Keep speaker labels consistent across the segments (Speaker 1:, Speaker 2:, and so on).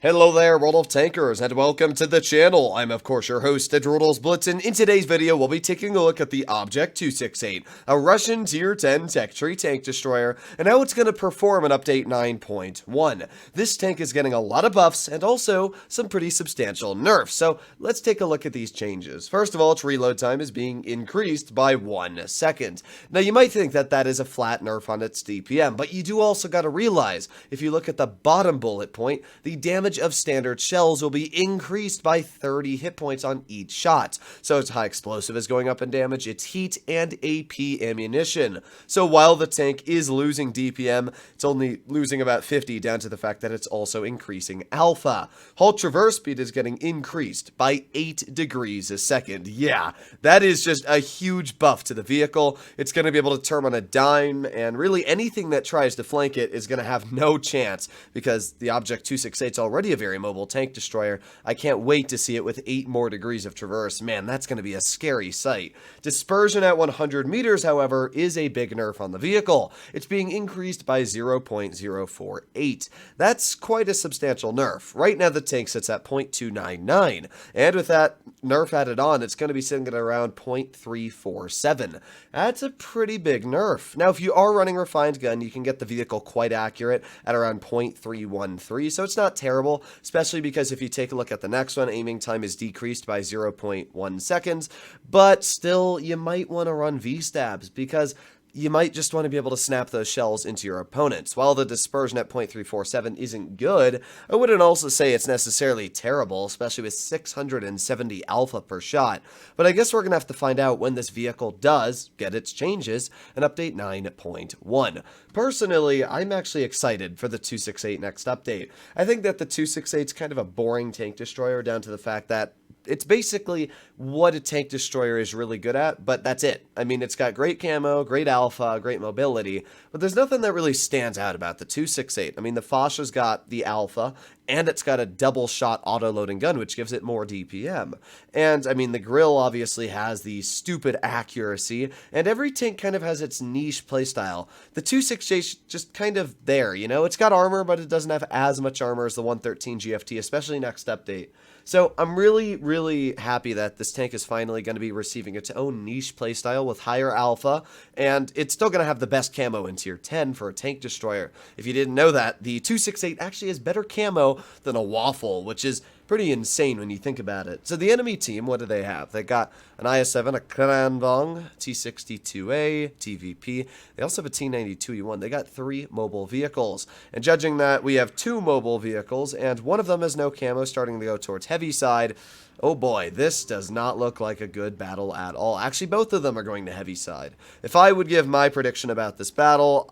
Speaker 1: Hello there, World of Tankers, and welcome to the channel. I'm, of course, your host, Droodles, Blitz, and in today's video, we'll be taking a look at the Object 268, a Russian Tier 10 tech tree tank destroyer, and how it's going to perform in Update 9.1. This tank is getting a lot of buffs, and also some pretty substantial nerfs, so let's take a look at these changes. First of all, its reload time is being increased by 1 second. Now, you might think that that is a flat nerf on its DPM, but you do also got to realize, if you look at the bottom bullet point, the damage of standard shells will be increased by 30 hit points on each shot. So its high explosive is going up in damage, its heat, and AP ammunition. So while the tank is losing DPM, it's only losing about 50 down to the fact that it's also increasing alpha. Hull traverse speed is getting increased by 8 degrees a second. Yeah, that is just a huge buff to the vehicle. It's going to be able to turn on a dime, and really anything that tries to flank it is going to have no chance because the Object 268 is already a very mobile tank destroyer. I can't wait to see it with 8 more degrees of traverse. Man, that's going to be a scary sight. Dispersion at 100 meters, however, is a big nerf on the vehicle. It's being increased by 0.048. That's quite a substantial nerf. Right now, the tank sits at 0.299, and with that nerf added on, it's going to be sitting at around 0.347. That's a pretty big nerf. Now, if you are running refined gun, you can get the vehicle quite accurate at around 0.313, so it's not terrible, especially because if you take a look at the next one, aiming time is decreased by 0.1 seconds, but still, you might want to run V-stabs because you might just want to be able to snap those shells into your opponents. While the dispersion at 0.347 isn't good, I wouldn't also say it's necessarily terrible, especially with 670 alpha per shot. But I guess we're going to have to find out when this vehicle does get its changes in Update 9.1. Personally, I'm actually excited for the 268 next update. I think that the 268 is kind of a boring tank destroyer down to the fact that it's basically what a tank destroyer is really good at, but that's it. I mean, it's got great camo, great alpha, great mobility, but there's nothing that really stands out about the 268. I mean, the Foch's got the alpha, and it's got a double-shot auto-loading gun, which gives it more DPM. And, I mean, the grill obviously has the stupid accuracy, and every tank kind of has its niche playstyle. The 268's just kind of there, you know? It's got armor, but it doesn't have as much armor as the 113 GFT, especially next update. So I'm really happy that this tank is finally going to be receiving its own niche playstyle with higher alpha, and it's still going to have the best camo in tier 10 for a tank destroyer. If you didn't know that, the 268 actually has better camo than a waffle, which is pretty insane when you think about it. So the enemy team, what do they have? They got an IS-7, a Kranvong, T-62A, TVP. They also have a T-92E1. They got 3 mobile vehicles. And judging that, we have 2 mobile vehicles, and one of them has no camo, starting to go towards heavy side. Oh boy, this does not look like a good battle at all. Actually, both of them are going to heavy side. If I would give my prediction about this battle,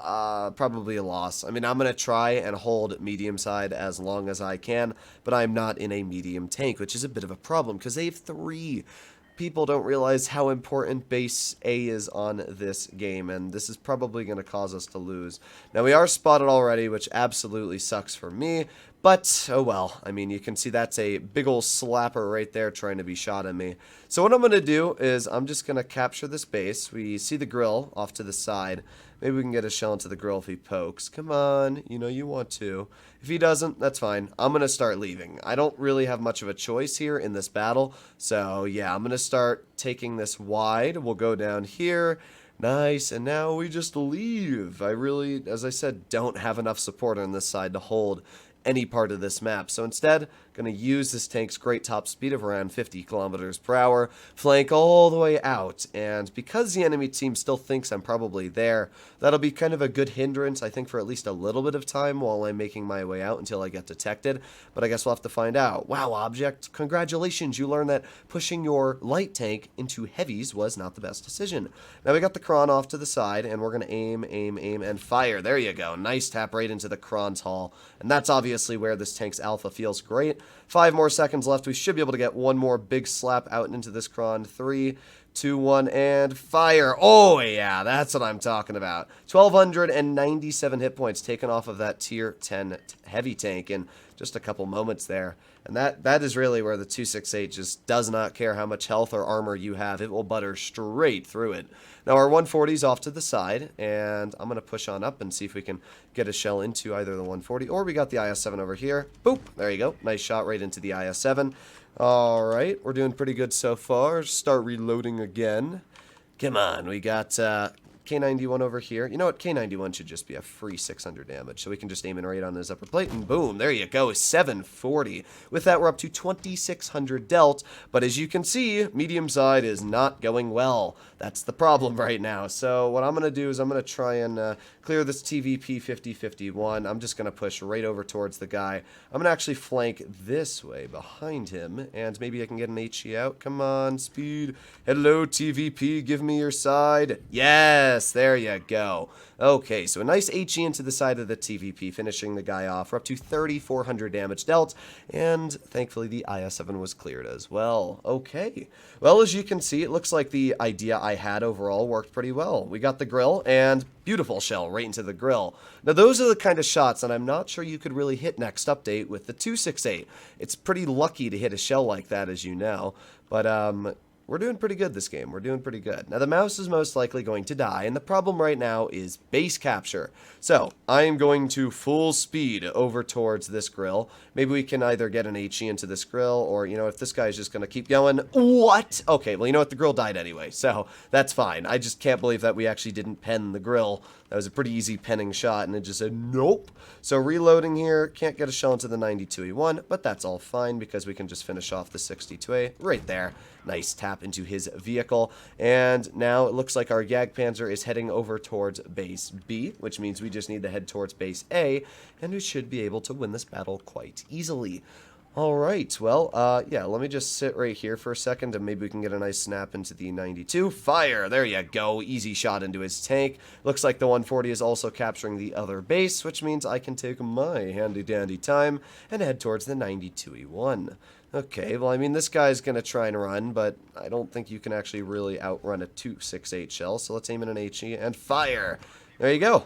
Speaker 1: probably a loss. I mean, I'm going to try and hold medium side as long as I can, but I'm not in a medium tank, which is a bit of a problem because they have 3. People don't realize how important base A is on this game, and this is probably going to cause us to lose. Now, we are spotted already, which absolutely sucks for me, but, oh well. I mean, you can see that's a big ol' slapper right there trying to be shot at me. So what I'm going to do is I'm just going to capture this base. We see the grill off to the side. Maybe we can get a shell into the grill if he pokes. Come on, you know you want to. If he doesn't, that's fine. I'm going to start leaving. I don't really have much of a choice here in this battle. So, yeah, I'm going to start taking this wide. We'll go down here. Nice, and now we just leave. I really, as I said, don't have enough support on this side to hold any part of this map. So instead, going to use this tank's great top speed of around 50 kilometers per hour, flank all the way out, and because the enemy team still thinks I'm probably there, that'll be kind of a good hindrance, I think, for at least a little bit of time while I'm making my way out until I get detected, but I guess we'll have to find out. Wow, Object, congratulations, you learned that pushing your light tank into heavies was not the best decision. Now we got the Kron off to the side, and we're going to aim, and fire. There you go. Nice tap right into the Kron's hull, and that's obviously where this tank's alpha feels great. 5 more seconds left. We should be able to get one more big slap out into this Kron. 3, 2, 1, and fire. Oh, yeah, that's what I'm talking about. 1,297 hit points taken off of that tier 10 heavy tank, and just a couple moments there. And that is really where the 268 just does not care how much health or armor you have. It will butter straight through it. Now our 140 is off to the side, and I'm going to push on up and see if we can get a shell into either the 140, or we got the IS-7 over here. Boop, there you go. Nice shot right into the IS-7. Alright, we're doing pretty good so far. Start reloading again. Come on, we got K91 over here. You know what? K91 should just be a free 600 damage. So we can just aim in right on his upper plate, and boom, there you go, 740. With that, we're up to 2,600 dealt. But as you can see, medium side is not going well. That's the problem right now. So what I'm going to do is I'm going to try and clear this TVP 5051. I'm just going to push right over towards the guy. I'm going to actually flank this way behind him, and maybe I can get an HE out. Come on, speed. Hello, TVP, give me your side. Yes, there you go. Okay, so a nice HE into the side of the TVP, finishing the guy off. We're up to 3,400 damage dealt, and thankfully the IS-7 was cleared as well. Okay, well, as you can see, it looks like the idea I had overall worked pretty well. We got the grill, and beautiful shell right into the grill. Now, those are the kind of shots that I'm not sure you could really hit next update with the 268. It's pretty lucky to hit a shell like that, as you know, but we're doing pretty good this game. We're doing pretty good. Now, the mouse is most likely going to die, and the problem right now is base capture. So, I am going to full speed over towards this grill. Maybe we can either get an HE into this grill, or, you know, if this guy's just going to keep going. What? Okay, well, you know what? The grill died anyway, so that's fine. I just can't believe that we actually didn't pen the grill. That was a pretty easy penning shot, and it just said, nope. So reloading here, can't get a shell into the 92E1, but that's all fine because we can just finish off the 62A right there. Nice tap into his vehicle, and now it looks like our Jagdpanzer is heading over towards base B, which means we just need to head towards base A, and we should be able to win this battle quite easily. Alright, well, yeah, let me just sit right here for a second, and maybe we can get a nice snap into the 92. Fire! There you go. Easy shot into his tank. Looks like the 140 is also capturing the other base, which means I can take my handy-dandy time and head towards the 92E1. Okay, well, I mean, this guy's going to try and run, but I don't think you can actually really outrun a 268 shell, so let's aim in an HE and fire! There you go.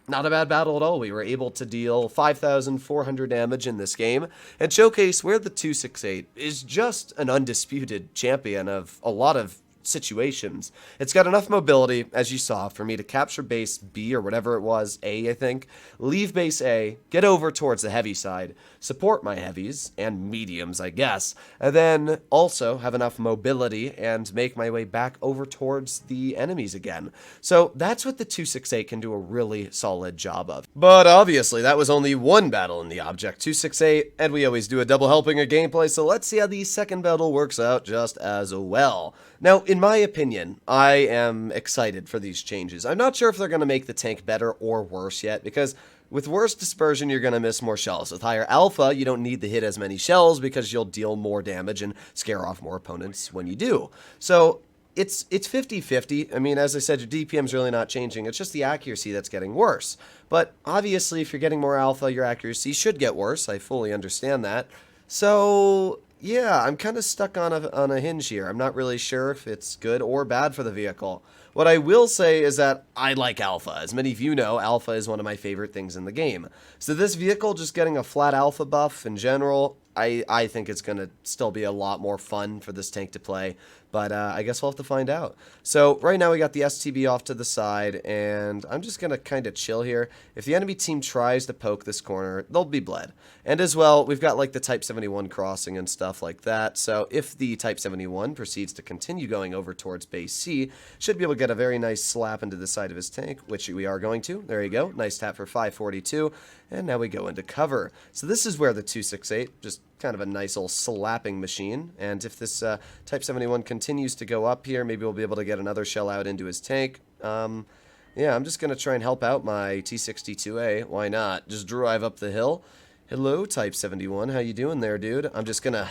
Speaker 1: Not a bad battle at all. We were able to deal 5,400 damage in this game and showcase where the 268 is just an undisputed champion of a lot of situations. It's got enough mobility, as you saw, for me to capture base B or whatever it was, A, I think, leave base A, get over towards the heavy side, support my heavies, and mediums, I guess, and then also have enough mobility and make my way back over towards the enemies again. So that's what the 268 can do a really solid job of. But obviously, that was only one battle in the Object 268, and we always do a double helping of gameplay, so let's see how the second battle works out just as well. Now, in my opinion, I am excited for these changes. I'm not sure if they're going to make the tank better or worse yet, because with worse dispersion, you're going to miss more shells. With higher alpha, you don't need to hit as many shells because you'll deal more damage and scare off more opponents when you do. So it's 50-50. I mean, as I said, your DPM's really not changing. It's just the accuracy that's getting worse. But obviously, if you're getting more alpha, your accuracy should get worse. I fully understand that. So yeah, I'm kind of stuck on a hinge here. I'm not really sure if it's good or bad for the vehicle. What I will say is that I like alpha. As many of you know, alpha is one of my favorite things in the game. So this vehicle just getting a flat alpha buff in general, I think it's going to still be a lot more fun for this tank to play. But I guess we'll have to find out. So right now we got the STB off to the side, and I'm just going to kind of chill here. If the enemy team tries to poke this corner, they'll be bled. And as well, we've got like the Type 71 crossing and stuff like that. So if the Type 71 proceeds to continue going over towards base C, should be able to get a very nice slap into the side of his tank, which we are going to. There you go. Nice tap for 542. And now we go into cover. So this is where the 268, just kind of a nice old slapping machine. And if this Type 71 continues to go up here, maybe we'll be able to get another shell out into his tank. Yeah, I'm just going to try and help out my T62A. Why not? Just drive up the hill. Hello, Type 71. How you doing there, dude? I'm just going to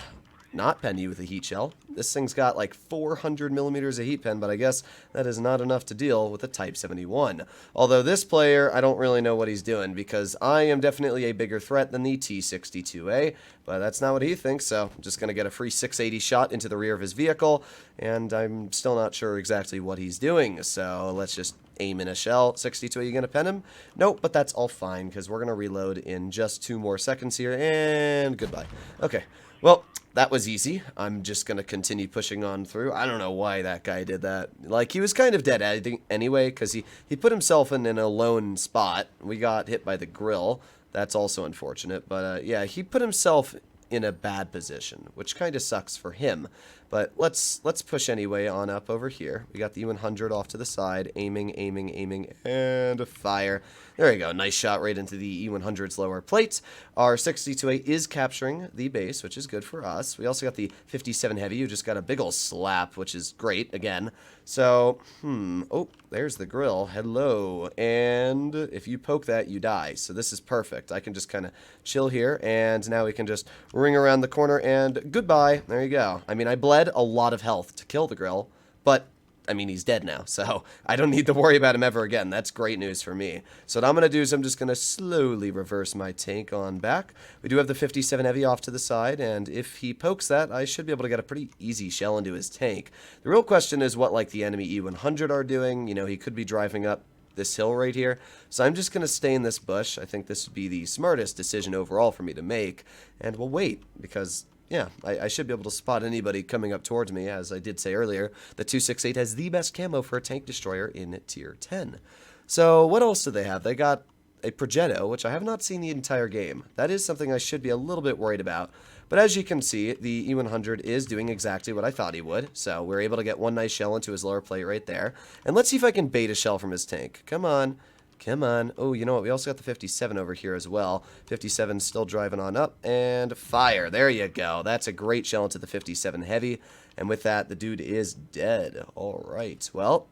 Speaker 1: not pen you with a heat shell. This thing's got like 400 millimeters of heat pen, but I guess that is not enough to deal with a Type 71. Although this player, I don't really know what he's doing, because I am definitely a bigger threat than the T-62A, but that's not what he thinks, so I'm just going to get a free 680 shot into the rear of his vehicle, and I'm still not sure exactly what he's doing, so let's just aim in a shell. 62, are you going to pen him? Nope, but that's all fine, because we're going to reload in just 2 more seconds here, and goodbye. Okay, well, that was easy. I'm just going to continue pushing on through. I don't know why that guy did that. Like, he was kind of dead anyway, because he put himself in an alone spot. We got hit by the grill. That's also unfortunate, but yeah, he put himself in a bad position, which kind of sucks for him. But let's push anyway on up over here. We got the E100 off to the side, aiming, and fire. There you go, nice shot right into the E100's lower plate. Our 62A is capturing the base, which is good for us. We also got the 57 Heavy, who just got a big ol' slap, which is great, again. So, oh, there's the grill. Hello. And if you poke that, you die. So this is perfect. I can just kind of chill here, and now we can just ring around the corner, and goodbye. There you go. I mean, I bled a lot of health to kill the grill, but I mean, he's dead now, so I don't need to worry about him ever again. That's great news for me. So what I'm going to do is I'm just going to slowly reverse my tank on back. We do have the 57 Heavy off to the side, and if he pokes that, I should be able to get a pretty easy shell into his tank. The real question is what, like, the enemy E100 are doing. You know, he could be driving up this hill right here. So I'm just going to stay in this bush. I think this would be the smartest decision overall for me to make, and we'll wait, because yeah, I should be able to spot anybody coming up towards me. As I did say earlier, the 268 has the best camo for a tank destroyer in tier 10. So what else do they have? They got a Progetto, which I have not seen the entire game. That is something I should be a little bit worried about. But as you can see, the E100 is doing exactly what I thought he would. So we're able to get one nice shell into his lower plate right there. And let's see if I can bait a shell from his tank. Come on. Come on. Oh, you know what? We also got the 57 over here as well. 57 still driving on up, and fire. There you go. That's a great shell into the 57 Heavy. And with that, the dude is dead. All right. Well,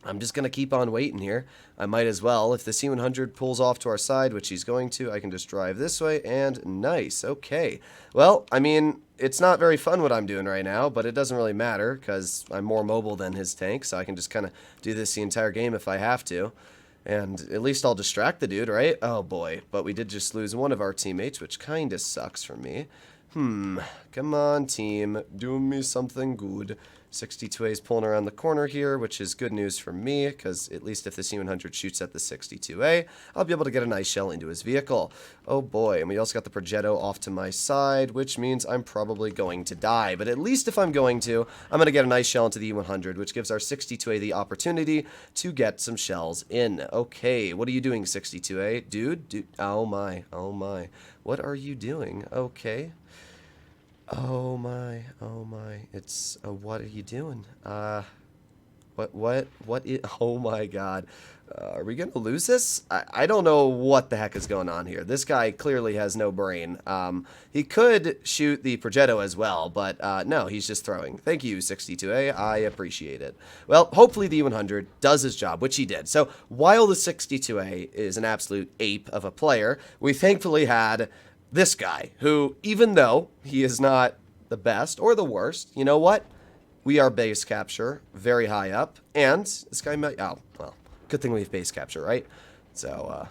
Speaker 1: I'm just going to keep on waiting here. I might as well. If the C100 pulls off to our side, which he's going to, I can just drive this way, and nice. Okay. Well, I mean, it's not very fun what I'm doing right now, but it doesn't really matter because I'm more mobile than his tank, so I can just kind of do this the entire game if I have to. And at least I'll distract the dude, right? Oh boy, but we did just lose one of our teammates, which kinda sucks for me. Come on, team. Do me something good. 62A is pulling around the corner here, which is good news for me, because at least if the C100 shoots at the 62A, I'll be able to get a nice shell into his vehicle. Oh boy, and we also got the Progetto off to my side, which means I'm probably going to die. But at least if I'm going to, I'm going to get a nice shell into the E100, which gives our 62A the opportunity to get some shells in. Okay, what are you doing, 62A? Dude, oh my, what are you doing? Okay. Oh my, it's, what are you doing? Oh my god. Are we gonna lose this? I don't know what the heck is going on here. This guy clearly has no brain. He could shoot the Progetto as well, but no, he's just throwing. Thank you, 62A. I appreciate it. Well, hopefully the E100 does his job, which he did. So while the 62A is an absolute ape of a player, we thankfully had this guy, who, even though he is not the best or the worst, you know what? We are base capture, very high up, and this guy might, oh, well, good thing we have base capture, right? So,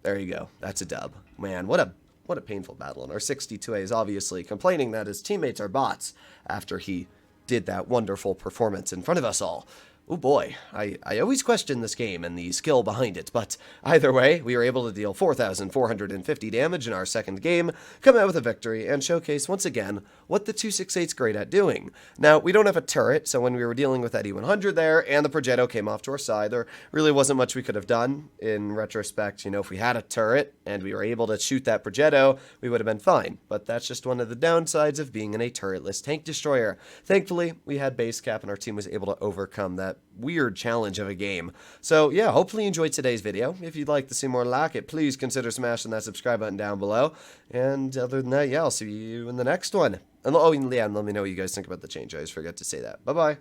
Speaker 1: there you go. That's a dub. Man, what a painful battle. And our 62A is obviously complaining that his teammates are bots after he did that wonderful performance in front of us all. Oh boy, I always question this game and the skill behind it, but either way, we were able to deal 4,450 damage in our second game, come out with a victory, and showcase once again what the 268's great at doing. Now, we don't have a turret, so when we were dealing with that E100 there, and the Progetto came off to our side, there really wasn't much we could have done. In retrospect, you know, if we had a turret and we were able to shoot that Progetto, we would have been fine, but that's just one of the downsides of being in a turretless tank destroyer. Thankfully, we had base cap and our team was able to overcome that weird challenge of a game. So yeah, hopefully you enjoyed today's video. If you'd like to see more like it, please consider smashing that subscribe button down below. And other than that, yeah, I'll see you in the next one. And oh, yeah, and let me know what you guys think about the change. I always forget to say that. Bye-bye.